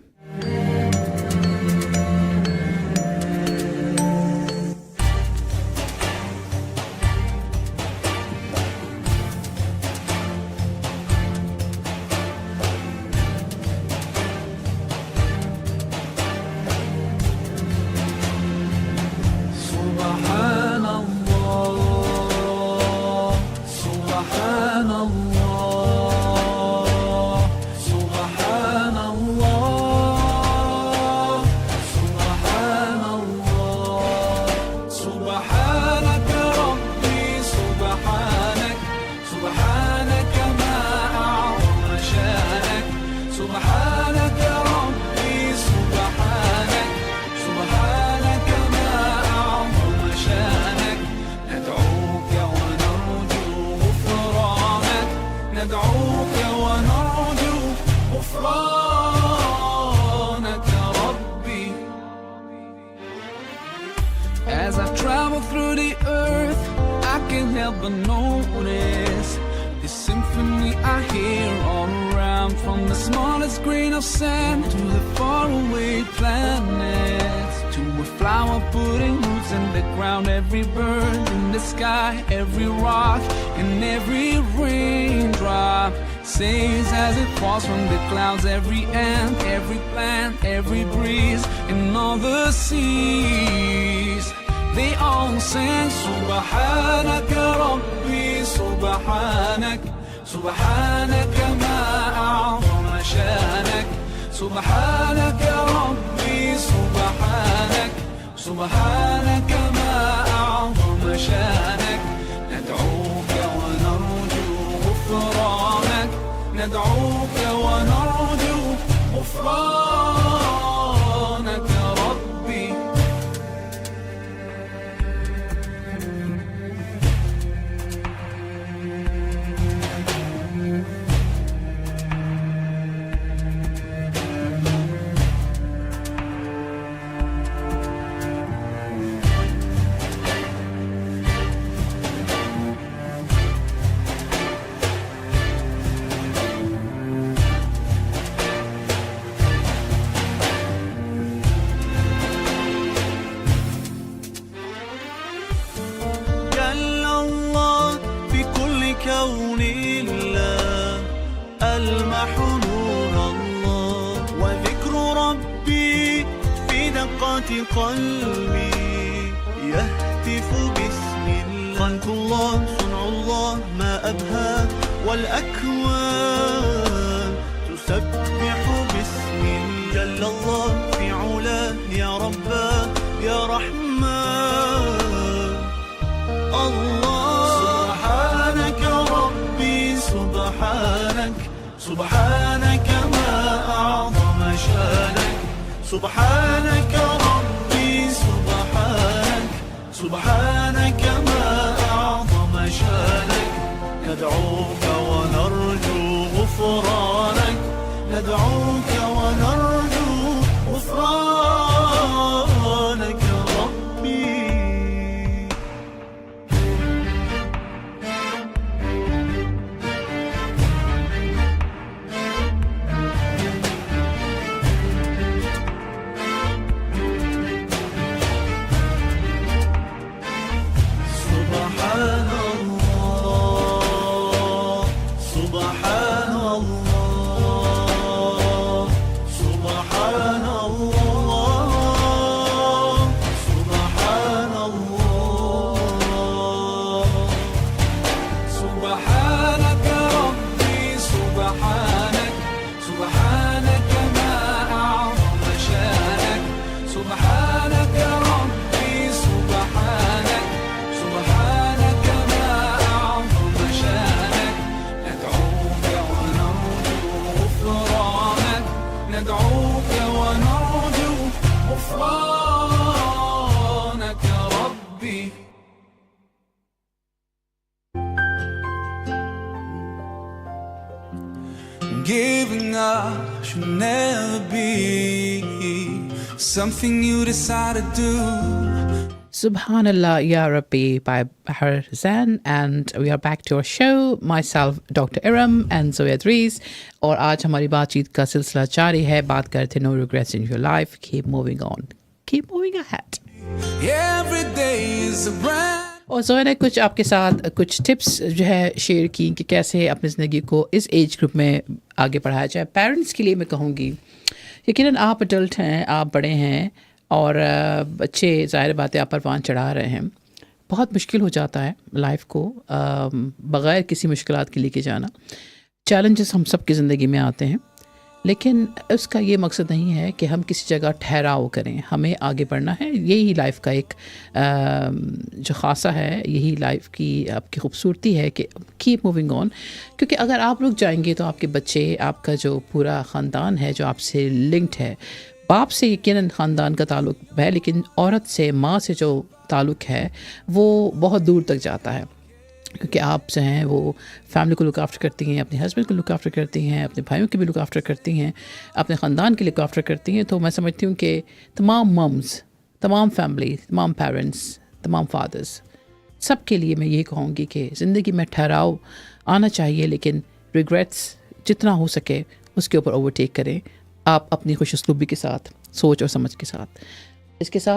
As I travel through the earth, I can't help but notice the symphony I hear all around, from the smallest grain of sand to the faraway planets, to a flower putting roots in the ground, every bird in the sky, every rock and every raindrop says as it falls from the clouds, every ant, every plant, every breeze, and all the seas. They all sing سبحانك ربي سبحانك سبحانك ما أعظم شانك سبحانك ربي سبحانك سبحانك ما أعظم شانك ندعوك ونرجو غفرانك ندعوك ونرجو غفرانك ربي. كون الله ألمح نور الله وذكر ربي في دقات قلبي يهتف باسم الله خلق الله صنع الله ما أبهى والأكوان تسبح باسم جل الله في علاه يا رباه يا رحمن الله. سبحانك ربي سبحانك سبحانك ما أعظم شانك سبحانك ربي سبحانك سبحانك ما أعظم شانك ندعوك ونرجو غفرانك ندعوك ونرجو غفرانك ربي. Giving up should never be something you decide to do. Subhanallah Ya Rabbi by Bahar Zain, and we are back to our show. Myself, Dr. Iram and Zoya Dries. और आज हमारी बातचीत का सिलसिला जारी है. बात करते No regrets in your life. Keep moving on. Keep moving ahead. Every day is a brand. और जोया ने कुछ आपके साथ कुछ टिप्स जो है शेयर की कि कैसे अपनी ज़िंदगी को इस एज ग्रुप में आगे बढ़ाया जाए. पेरेंट्स के लिए मैं कहूँगी, यकीनन आप अडल्ट हैं, आप बड़े हैं और बच्चे ज़ाहिर बात है आप परवान चढ़ा रहे हैं. बहुत मुश्किल हो जाता है लाइफ को बग़ैर किसी मुश्किलात के लेके जाना. चैलेंजेस हम सब की ज़िंदगी में आते हैं, लेकिन उसका ये मकसद नहीं है कि हम किसी जगह ठहराव करें. हमें आगे बढ़ना है. यही लाइफ का एक जो ख़ासा है, यही लाइफ की आपकी खूबसूरती है कि कीप मूविंग ऑन. क्योंकि अगर आप रुक जाएंगे तो आपके बच्चे, आपका जो पूरा ख़ानदान है जो आपसे लिंक्ड है, बाप से यकीनन ख़ानदान का ताल्लुक़ है, लेकिन औरत से, माँ से जो ताल्लुक़ है वो बहुत दूर तक जाता है. क्योंकि आप जो हैं वो फैमिली को लुक आफ्टर करती हैं, अपने हस्बैंड को लुक आफ्टर करती हैं, अपने भाइयों की भी लुक आफ्टर करती हैं, अपने ख़ानदान के लुक आफ्टर करती हैं. तो मैं समझती हूँ कि तमाम मम्स, तमाम फैमिली, तमाम पेरेंट्स, तमाम फादर्स, सब के लिए मैं ये कहूँगी कि ज़िंदगी में ठहराव आना चाहिए, लेकिन रिग्रेट्स जितना हो सके उसके ऊपर ओवरटेक करें आप अपनी खुश उसलूबी के साथ, सोच और समझ के साथ. इसके साथ